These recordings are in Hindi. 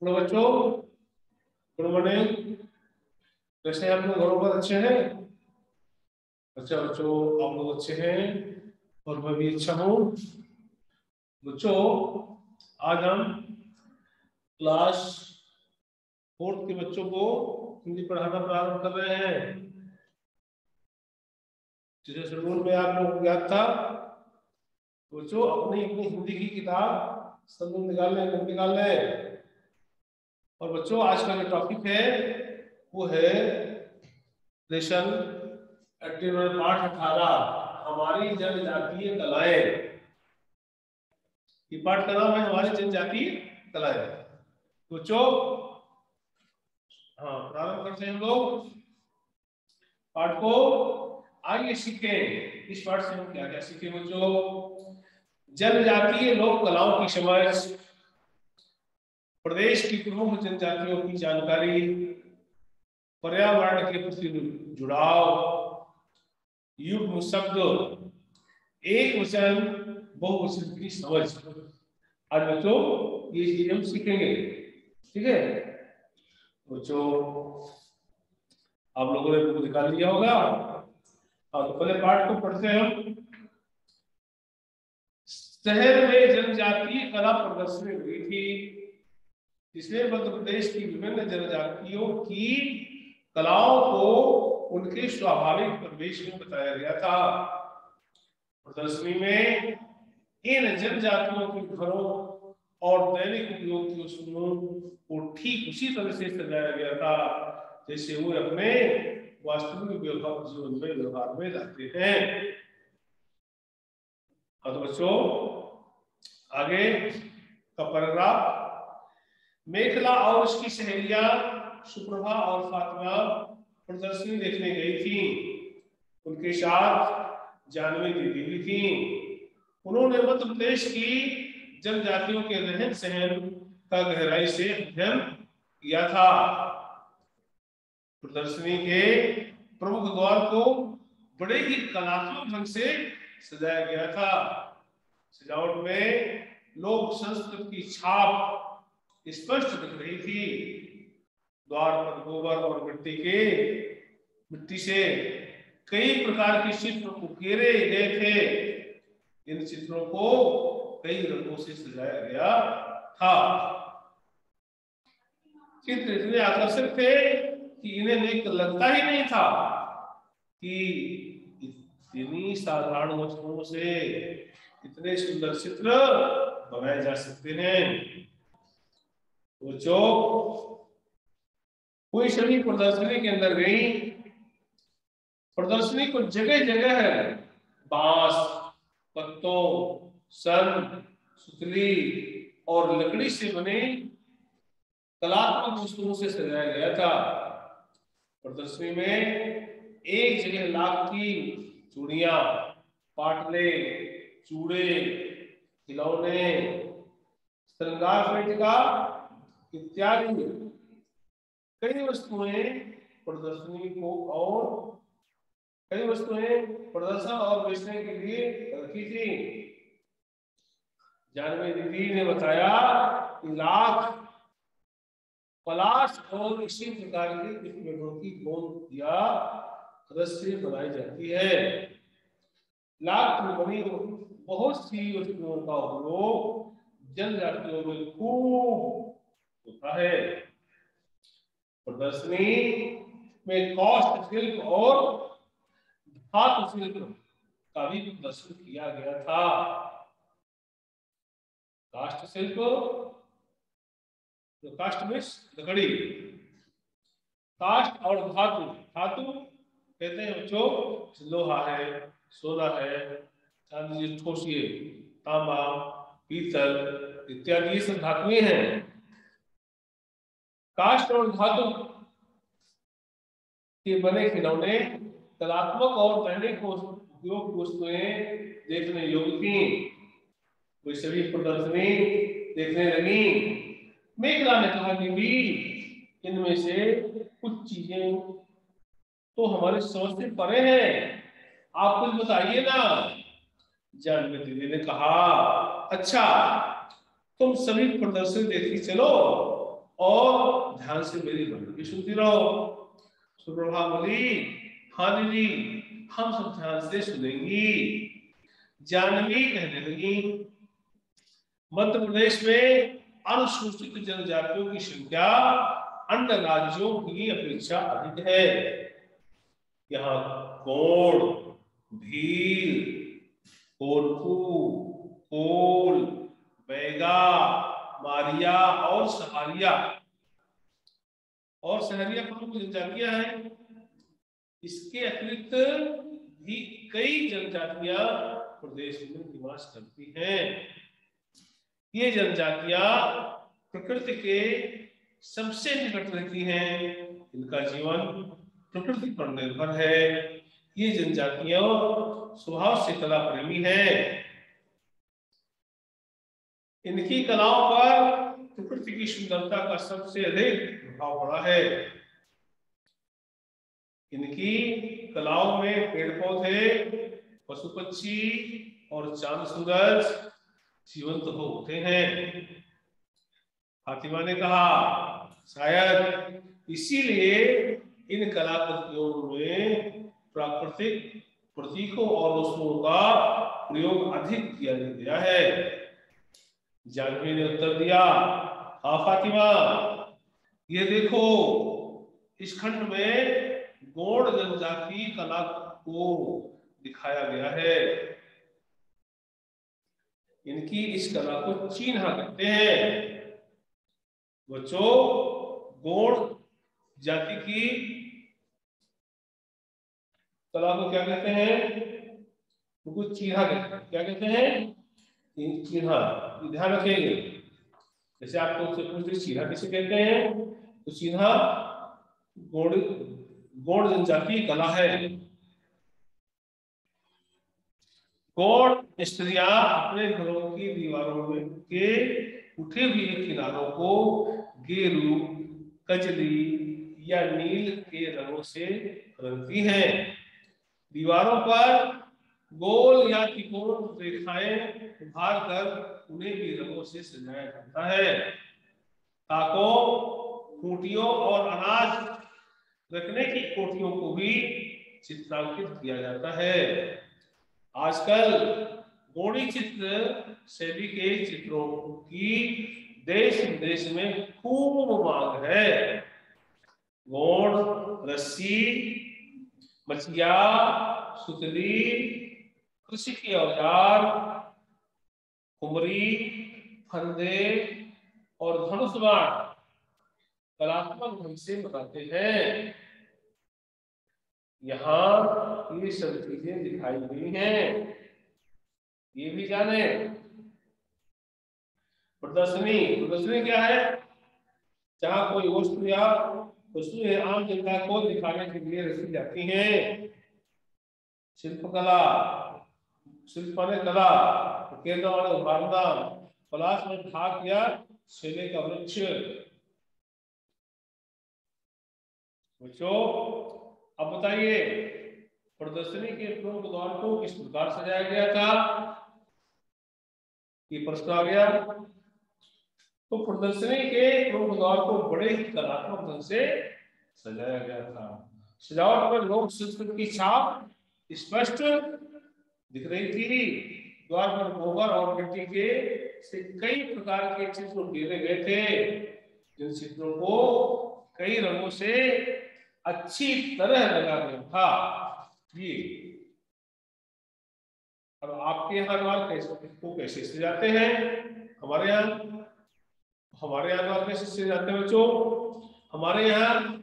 हेलो बच्चों, गुड मॉर्निंग। कैसे हैं आप लोग? घरों पर अच्छे हैं? अच्छा बच्चों, आप लोग अच्छे हैं और मैं भी अच्छा हूँ। बच्चों, आज हम क्लास 4th के बच्चों को हिंदी पढ़ाना प्रारंभ कर रहे हैं। जैसे शेड्यूल में आप लोगों को याद था, बच्चों अपनी अपनी हिंदी की किताब सब लोग निकाल लें। और बच्चों, आज का जो टॉपिक है वो है लेसन 18 पाठ 18 हमारी जनजातीय कलाएं। ये पाठ का नाम है हमारी जनजातीय कलाएं। बच्चों, हाँ प्रारंभ करते हैं हम लोग पाठ को। आइए सीखें इस पाठ से हम क्या क्या सीखें बच्चों। जनजातीय लोक कलाओं की समझ, प्रदेश की प्रमुख जनजातियों की जानकारी, पर्यावरण के प्रति जुड़ाव, युग्म शब्द, एक वचन बहुवचन की समझ। आज बच्चों ये चीज हम सीखेंगे, ठीक है बच्चों? आप लोगों ने बुक निकाल लिया होगा। हाँ, तो पहले पाठ को पढ़ते हैं हम। शहर में जनजातीय कला प्रदर्शनी हुई थी, जिसमें मध्य प्रदेश की विभिन्न जनजातियों की कलाओं को उनके स्वाभाविक परिवेश में बताया गया था। प्रदर्शनी में इन जनजातियों के घरों और दैनिक उपयोग की वस्तुओं को ठीक उसी तरह से सजाया गया था जैसे वो अपने वास्तविक जीवन में व्यवहार में लाते हैं। तो बच्चों आगे का पैराग्राफ। मेखला और उसकी सहेलियां सुप्रभा और फातिमा प्रदर्शनी देखने गई थी। उनके साथ जानवी दीदी भी थी। उन्होंने मध्य प्रदेश की जनजातियों के रहन सहन का गहराई से अध्ययन किया था। प्रदर्शनी के प्रमुख द्वार को बड़े ही कलात्मक ढंग से सजाया गया था। सजावट में लोक संस्कृति की छाप स्पष्ट दिख रही थी। द्वार पर गोबर और मिट्टी से कई प्रकार के चित्र उकेरे गए थे। इन चित्रों को कई रंगों से सजाया गया था। चित्र इतने आकर्षक थे कि इन्हें देखकर लगता ही नहीं था कि इतनी साधारण वस्तुओं से इतने सुंदर चित्र बनाए जा सकते हैं। बच्चों, कोई सभी प्रदर्शनी के अंदर गई। प्रदर्शनी को जगह जगह बांस, पत्तों, सन, सुतली और लकड़ी से बने कलात्मक वस्तुओं से सजाया गया था। प्रदर्शनी में एक जगह लाख की चूड़ियां, पाटले, चूड़े, खिलौने, श्रृंगार पेटिका इत्यादि कई वस्तुएं प्रदर्शन और बेचने के लिए रखी थी। जानवी दीदी ने बताया कि लाख, पलाश और इसी प्रकार की पेड़ों की गोंद या रस्सी बनाई जाती है। लाख में बनी बहुत सी वस्तुओं का उपयोग जनजातियों में खूब होता है। प्रदर्शनी में काष्ठ शिल्प और धातु शिल्प का भी प्रदर्शन किया गया था। काष्ठ शिल्प, तो काष्ठ में लकड़ी, काष्ठ और धातु। धातु कहते हैं बच्चों लोहा है, सोना है, चांदी, ठोस ये तांबा, पीतल इत्यादि ये सब धातुएं हैं। काष्ठ और धातु के बने खिलौने कलात्मक और दैनिक उपयोग वस्तुएं देखने योग्य थी। वे सभी प्रदर्शनी देखने लगी। मेघला ने कहा कि भी इनमें से कुछ चीजें तो हमारे समझ से परे हैं, आप कुछ बताइए ना। जानवी दीदी ने कहा, अच्छा तुम सभी प्रदर्शनी देखती चलो और ध्यान से मेरी बात भी सुनती रहो। सुप्रभा बोली, हाँ दीदी, हम सब ध्यान से सुनेंगी। जानवी कहने लगी, मध्य प्रदेश में अनुसूचित जनजातियों की संख्या अन्य राज्यों की अपेक्षा अधिक है। यहाँ कोण, भील, कोरकू, कोल, बैगा, मारिया और सहरिया प्रमुख जनजातियां हैं। इसके अतिरिक्त भी कई जनजातियां प्रदेश में निवास करती हैं। ये जनजातियां प्रकृति के सबसे निकट रहती हैं। इनका जीवन प्रकृति पर निर्भर है। ये जनजातियां स्वभाव से कला प्रेमी हैं। इनकी कलाओं पर प्रकृति की सुंदरता का सबसे अधिक प्रभाव पड़ा है। इनकी कलाओं में पेड़ पौधे, पशु पक्षी और चांद सूरज जीवंत हो उठे हैं। फातिमा ने कहा, शायद इसीलिए इन कलाकृतियों में प्राकृतिक प्रतीकों और रस्मों का प्रयोग अधिक किया गया है। जानवी ने उत्तर दिया, हाँ फातिमा, ये देखो, इस खंड में गौड़ जनजाति कला को दिखाया गया है। इनकी इस कला को चिन्हा कहते हैं। बच्चों, गौड़ जाति की कला को क्या कहते हैं? उनको चिन्हा कहते हैं। क्या कहते हैं? चिन्हा। ध्यान रखेंगे, जैसे आपको पूछते चिन्हा किसे कहते हैं, तो चिन्हा गौड़ जनजाति कला है। गौड़ स्त्रियां अपने घरों की दीवारों में के उठे हुए किनारों को गेरू, कजली या नील के रंगों से रंगती हैं। दीवारों पर गोल या त्रिकोण रेखाएं उभार कर उन्हें भी रंगों से सजाया जाता है। ताकों, खूंटियों और अनाज रखने की कोठियों को भी चित्रांकित किया जाता है। आजकल गौड़ी चित्र शैली के चित्रों की देश विदेश में खूब मांग है। गौड़ रस्सी, मचिया, सुतली, कृषि के औजार, कुमरी, फंदे और धनुष बाण कलात्मक ढंग से बनाते हैं। यहाँ ये सब चीजें दिखाई गई हैं। ये भी जाने, प्रदर्शनी क्या है? जहाँ कोई वस्तु या वस्तुएं आम जनता को दिखाने के लिए रखी जाती हैं। शिल्पकला, शिल्प माने कला, केंद्र माने उभारना, पलाश में ढाक या छेले का वृक्ष। बच्चों, अब बताइए, प्रदर्शनी के प्रमुख द्वार को किस प्रकार सजाया गया था? ये प्रश्न आ गया। तो प्रदर्शनी के प्रमुख द्वार को बड़े ही कलात्मक ढंग से सजाया गया था। सजावट पर लोक संस्कृति की छाप स्पष्ट दिख रही थी। द्वार पर गोबर और मिट्टी के से कई प्रकार के चित्र उकेरे गए थे, जिन चित्रों को कई रंगों से अच्छी तरह लगा गया था। ये अब आपके यहाँ द्वार कैसे सजाते हैं? हमारे यहाँ द्वार कैसे सजाते हैं बच्चों? हमारे यहाँ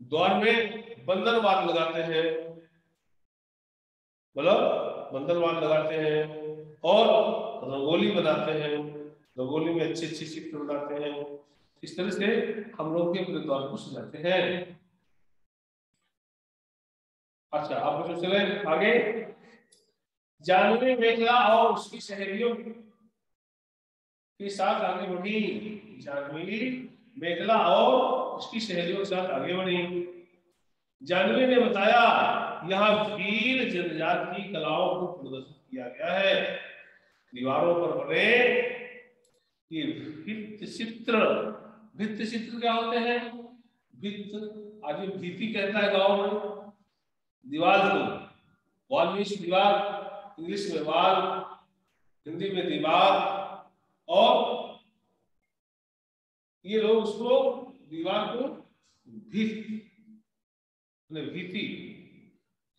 द्वार में बंधनवार लगाते हैं, मतलब बंधनवार लगाते हैं और रंगोली बनाते हैं। रंगोली में अच्छे अच्छे चित्र बनाते हैं। इस तरह से हम लोग के अपने द्वार को सजाते हैं। अच्छा, आप जो चले आगे, जानवी मेखला और उसकी सहेलियों के साथ आगे बढ़ी। जानवी मेखला और उसकी सहेलियों के साथ आगे बढ़ी। जानवी ने बताया, यहाँ भील जनजाति की कलाओं को प्रदर्शित किया गया है। दीवारों पर बने ये भित्त चित्र, भित्त चित्र क्या होते हैं? भित्त आदमी भीति कहता है गांव में दीवार को, वॉल मीन्स दीवार, इंग्लिश में वॉल, हिंदी में दीवार, और ये लोग उसको दीवार को भित्त भीति,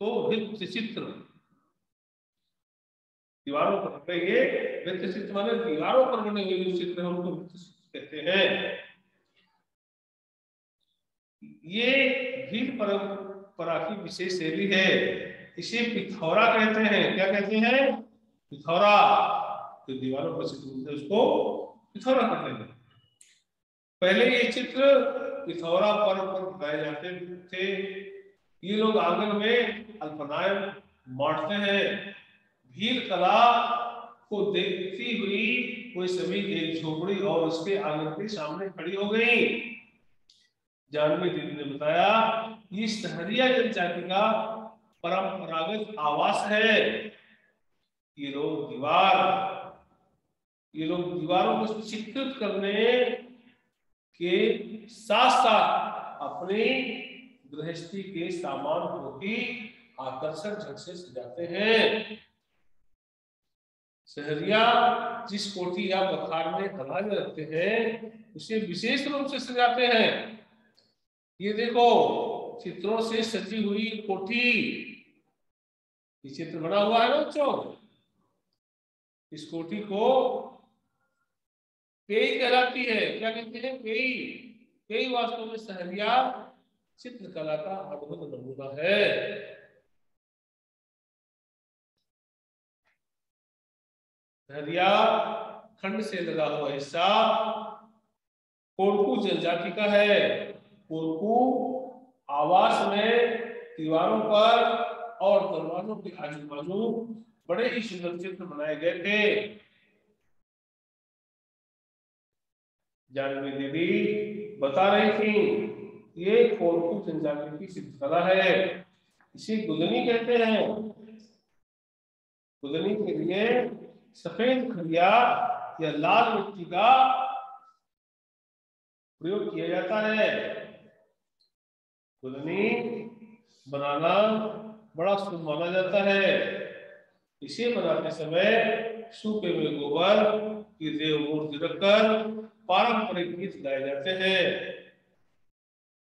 तो भित्त चित्र दीवारों पर बने, ये भित्त चित्र माने दीवारों पर बने हुए जो चित्र हैं उनको भित्त चित्र कहते हैं। ये भील परंपरा की विशेष शैली है, इसे पिथौरा कहते हैं। क्या कहते हैं? पिथौरा। तो दीवारों पर चित्र होते हैं उसको पिथौरा कहते हैं। पहले ये चित्र पिथौरा पर बनाए जाते थे। ये लोग आंगन में अल्पनाएं बांटते हैं। भील कला को देखती हुई कोई सभी एक झोपड़ी और उसके आंगन के सामने खड़ी हो गई। जानवी दीदी ने बताया ये सहरिया जनजाति का परंपरागत आवास है। ये लोग दीवारों को चित्रित करने के साथ साथ अपनी गृहस्थी के सामान को भी आकर्षक ढंग से सजाते हैं। सहरिया जिस कोठी या बखार में अनाज रखते हैं उसे विशेष रूप से सजाते हैं। ये देखो चित्रों से सजी हुई कोठी, ये चित्र बना हुआ है ना बच्चों। इस कोठी को पेई कहलाती है। क्या कहते हैं? पेई। पेई वास्तव में सहरिया चित्रकला का अद्भुत नमूना है। सहरिया खंड से लगा हुआ हिस्सा कोरकू जनजाति का है। कोरकू आवास में दीवारों पर और दरवाजों के आजू बाजू बड़े ही सुंदर चित्र बनाए गए थे। जानवी दीदी बता रही थी ये कोरकू जनजाति की चित्रकला है, इसे गुदनी कहते हैं। गुदनी के लिए सफेद खड़िया या लाल मिट्टी का प्रयोग किया जाता है। गुदनी बनाना बड़ा शुभ माना जाता है। इसे बनाते समय सूखे हुए गोबर की देव मूर्ति रखकर पारंपरिक गीत गाए जाते हैं।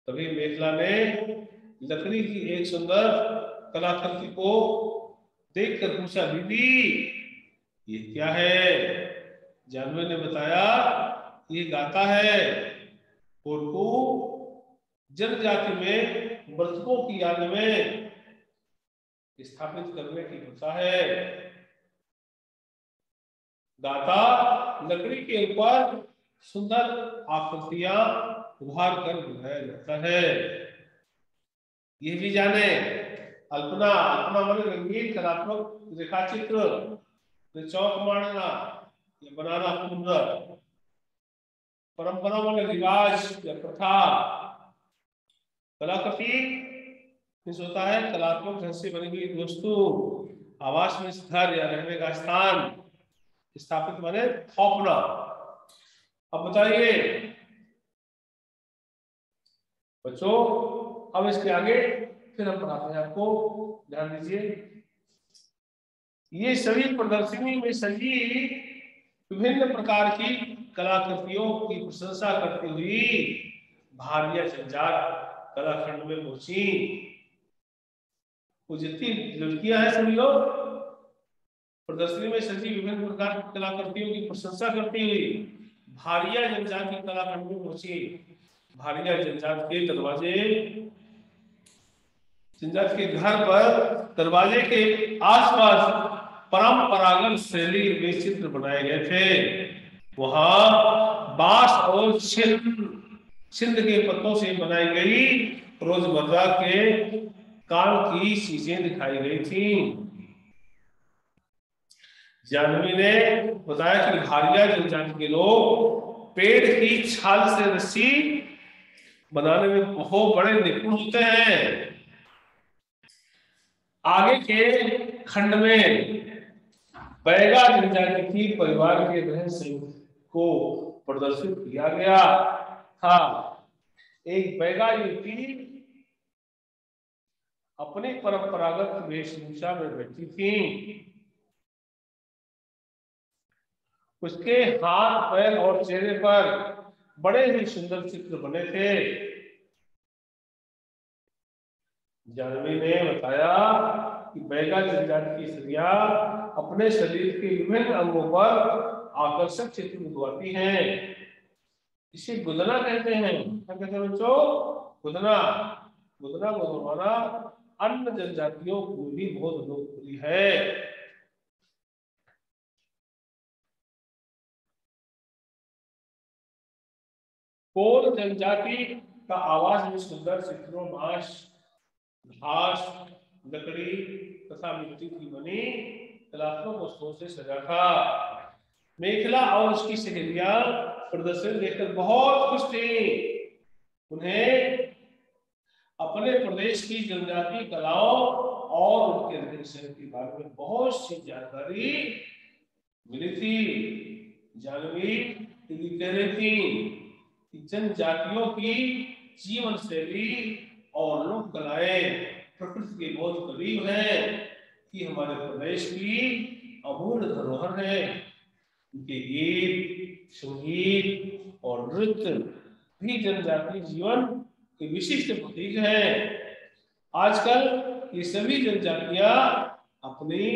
तभी मेखला ने लकड़ी की एक सुंदर कलाकृति को देखकर पूछा, दीदी ये क्या है? जानवी ने बताया ये गाता है। कोरकू जनजाति में मृतकों की याद में स्थापित करने की प्रथा है। गाता लकड़ी के ऊपर सुंदर आकृतियां उभार कर बनाया जाता है। यह भी जाने अल्पना, अल्पना माने रंगीन कलात्मक रेखाचित्र, चौक मारना या बनाना सुंदर। परंपरा वाले रिवाज या प्रथा। कलाकृति होता है कलात्मक ढंग से बनी हुई वस्तु आवास में घर या रहने का स्थान स्थापित माने थोपना। अब बताइए बच्चों, अब इसके आगे फिर हम पढ़ाते हैं आपको, ध्यान दीजिए। ये सभी प्रदर्शनी में सजी विभिन्न प्रकार की कलाकृतियों की प्रशंसा करती हुई भारिया जनजात कलाखंड में पहुंची। वो जितनी लड़कियां हैं सभी लोग प्रदर्शनी में सजी विभिन्न प्रकार की कलाकृतियों की प्रशंसा करती हुई भारिया जनजात की कलाखंड में पहुंची। भारिया जनजात के दरवाजे, जनजात के घर पर दरवाजे के आसपास परंपरागत शैली में चित्र बनाए गए थे। वहां बांस और छिंद के पत्तों से बनाई गई रोजमर्रा के काम की चीजें दिखाई गई थी। जानवी ने बताया कि भारिया जनजाति के लोग पेड़ की छाल से रस्सी बनाने में बहुत बड़े निपुण होते हैं। आगे के खंड में बैगा जनजाति की परिवार के रहस्य को प्रदर्शित किया गया था। एक बैगा युवती अपनी परंपरागत वेशभूषा में बैठी थी। उसके हाथ, पैर और चेहरे पर बड़े ही सुंदर चित्र बने थे। जानवी ने बताया कि बैगा जनजाति की स्त्रियां अपने शरीर के विभिन्न अंगों पर आकर्षक चित्र उभरती हैं। इसे गुदना कहते हैं। क्या कहते हैं बच्चों? गुदना। गुदना को बनवाना अन्य जनजातियों को भी बहुत लोकप्रिय है। कोल जनजाति का आवास में सुंदर चित्रों, बांस, घास, लकड़ी तथा मिट्टी की बनी कलात्मक वस्तुओं से सजा था। मेखला और उसकी सहेलियां प्रदर्शन देखकर बहुत खुश थी। उन्हें अपने प्रदेश की जनजातीय कलाओं और उनके रहन सहन के बारे में बहुत सी जानकारी मिली थी। जानवी कह रही थी कि जनजातियों की जीवन शैली और लोक कलाएं प्रकृति के बहुत करीब है कि हमारे प्रदेश की अमूल्य धरोहर है। उनके गीत, संगीत और नृत्य भी जनजातीय जीवन के विशिष्ट प्रतीक हैं। आजकल ये सभी जनजातियां अपनी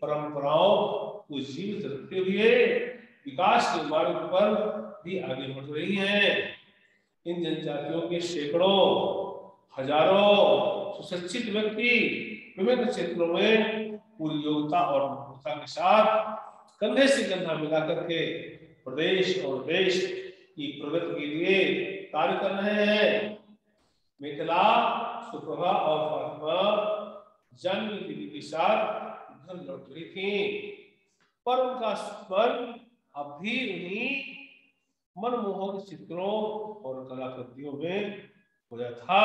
परंपराओं को जीवित रखते हुए विकास के मार्ग पर भी आगे बढ़ रही हैं। इन जनजातियों के सैकड़ों, हजारों सुशिक्षित व्यक्ति विभिन्न क्षेत्रों में पूरी योग्यता और निपुणता के साथ कंधे से कंधा मिला करके प्रदेश और देश की प्रगति के लिए कार्य कर रहे हैं। मिथिला, सुप्रभा और फातिमा जन्म दीदी के साथ घर लौट रही थी, पर उनका स्मरण अब भी उन्हीं मनमोहक चित्रों और कलाकृतियों में खोया था।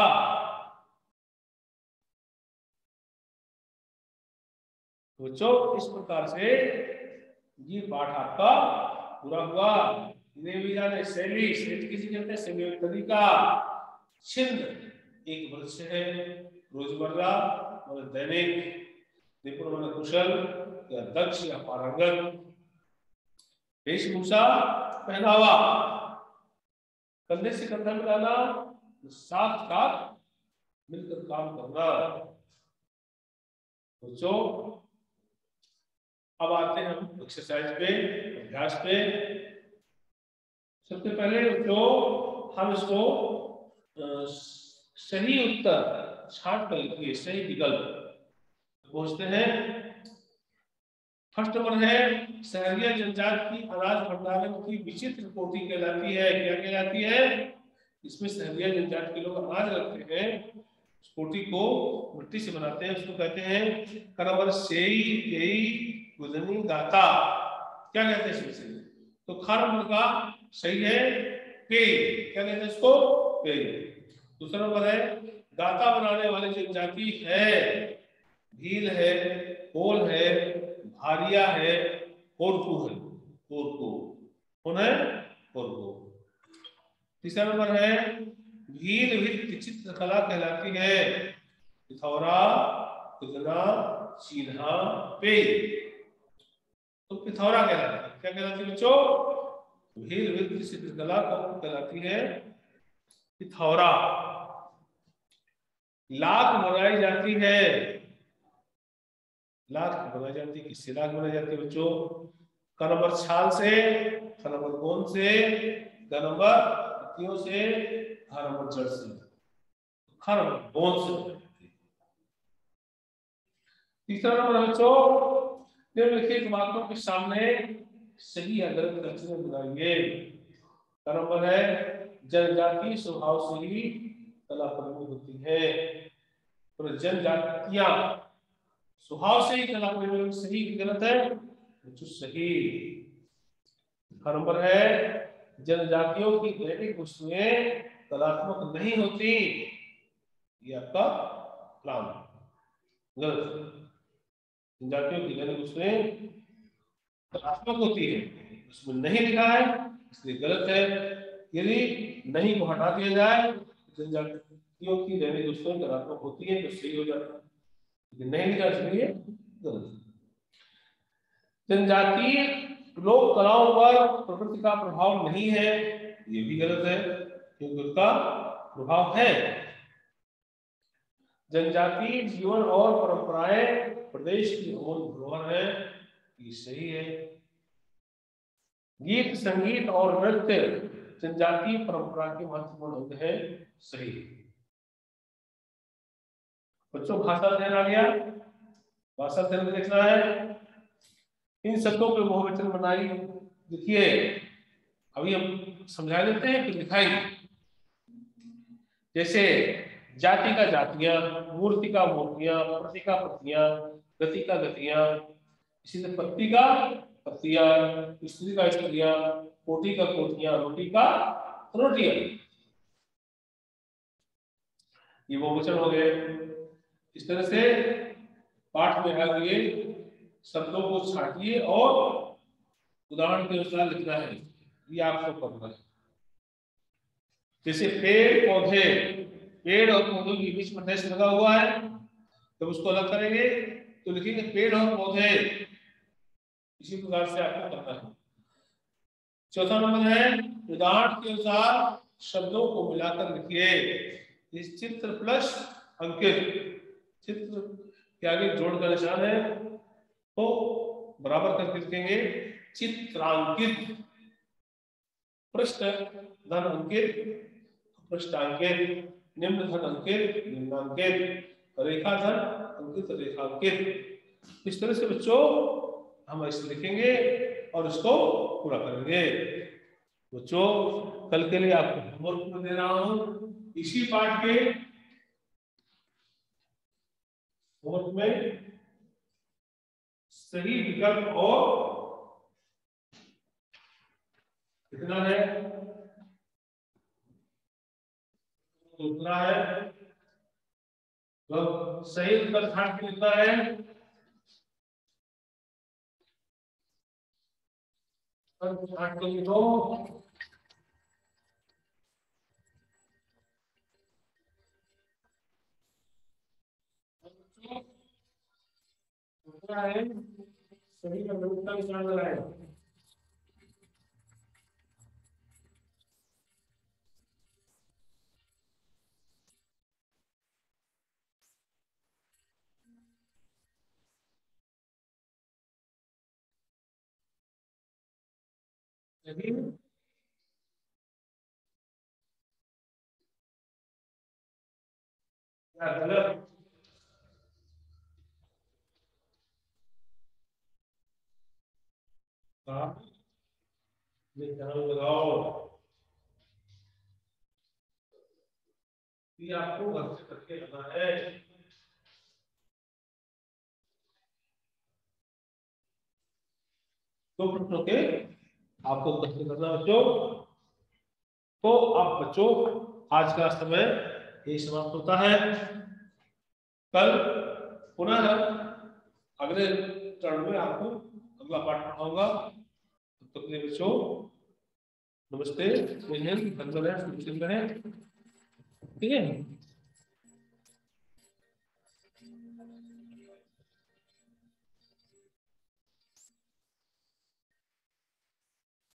बच्चों, इस प्रकार से ये पाठ आपका पूरा हुआ। इन्हें भी जाने शैली, शैली किसी कहते हैं, शैली तरीका। छिंद एक वृक्ष है, रोजमर्रा मतलब दैनिक, निपुण मतलब कुशल या दक्ष या पारंगत। वेशभूषा, पहनावा, कंधे से कंधा मिलाना, साथ साथ मिलकर काम करना। बच्चों, अब आते हैं हम एक्सरसाइज पे, अभ्यास पे। सबसे पहले जो हम इसको सही उत्तर छांट कर लिखिए, सही विकल्प पूछते हैं। फर्स्ट नंबर है, सहरिया जनजाति की अनाज भंडारण की विचित्र कोटि कहलाती है। क्या कहलाती है? इसमें सहरिया जनजाति के लोग अनाज रखते हैं, उस कोटि को मिट्टी से बनाते हैं, उसको कहते हैं करवर सेई केई गुदनी गाता। क्या कहते हैं इसमें? तो खर का सही है पेय। क्या कहते हैं इसको? पेय। दूसरा नंबर है, गाता बनाने वाली जनजाति है, भील है, कोल है, भारिया है, कोरकू है। कोरकू कौन है? कोरकू। तीसरा नंबर है, भील वित्त चित्रकला कहलाती है, पिथौरा, कुदना, चिन्हा, पेय। तो पिथौरा कहलाती है। क्या कहलाती है बच्चों? भील वित्त चित्रकला कहलाती है पिथौरा। लाख बनाई जाती है, लाख बनाई जाती है, किससे लाख बनाई जाती है बच्चों? क नंबर छाल से, ख नंबर गोंद से, ग नंबर पत्तियों से, ह नंबर जड़ से। ख नंबर गोंद से। तीसरा नंबर बच्चों, निम्नलिखित वाक्यों के सामने सही या गलत रचना बनाइए। क नंबर है, जनजातीय स्वभाव से ही कला प्रगट होती है। तो जनजातियां स्वभाव से ही कला प्रगट, सही कि गलत है? तो सही। ख नंबर है, जनजातियों की दैनिक वस्तुएं कलात्मक नहीं होती। ये आपका प्लान गलत। जनजातियों की दैनिक वस्तुएं कलात्मक होती है, उसमें नहीं लिखा है इसलिए गलत है। यदि नहीं को हटा दिया जाए जनजातियों की दैनिक वस्तुएं कलात्मक होती है तो सही हो जाता है, लेकिन नहीं लिखा इसलिए गलत। जनजातीय लोक कलाओं पर प्रकृति का प्रभाव नहीं है, ये भी गलत है क्योंकि उसका प्रभाव है। जनजातीय जीवन और परंपराएं प्रदेश की अमूल्य धरोहर है, ये सही है। गीत संगीत और नृत्य जनजातीय परंपरा के महत्वपूर्ण अंग है, सही है। बच्चों भाषा अध्ययन आ गया, भाषा अध्ययन देखना है। इन शब्दों पे बहुवचन बनाई लिखिए, अभी हम समझा देते हैं फिर दिखाएंगे। जैसे जाति का जातियां, मूर्ति का मूर्तियां, प्रति का प्रतियां, गति का गतियां, इसी तरह पत्ती का पत्तियां, स्त्री का स्त्रियां, कोटी का कोटियां, रोटी का रोटियां, ये बहुवचन हो गए। इस तरह से पाठ में आ गए शब्दों को छाटिए और उदाहरण के अनुसार लिखना है, ये आपको करना है। जैसे पेड़ पौधे, पेड़ और पौधों के बीच में डैश लगा हुआ है, जब उसको अलग करेंगे तो लिखेंगे पेड़ और पौधे, इसी प्रकार से आपको करना है। चौथा नंबर है उदाहरण के अनुसार शब्दों को मिलाकर लिखिए। इस चित्र प्लस अंकित, चित्र के आगे जोड़ का निशान है तो बराबर करके लिखेंगे चित्रांकित, पृष्ठ धन अंकित पृष्ठांकित, निम्न धन अंकित निम्नांकित, रेखा धन अंकित रेखांकित। इस तरह से बच्चों हम ऐसे लिखेंगे और इसको पूरा करेंगे। बच्चों कल के लिए आपको होमवर्क दे रहा हूं, इसी पाठ के होमवर्क में सही विकल्प और कितना है, दूसरा है तो सही विकल्प छाट के लिखना है। छाट के लिखो, दूसरा है सही का निशान लगाए। गलत, लगाओ, ये आपको घर से करके आना है। तो प्रश्नों के आपको प्रश्न करना बच्चों। तो अब बच्चों आज का समय यही समाप्त होता है। कल पुनः अगले चरण में आपको अगला पाठ पढ़ाऊंगा। तब तक के लिए बच्चों नमस्ते, जय हिंद, वंदन है, ठीक है।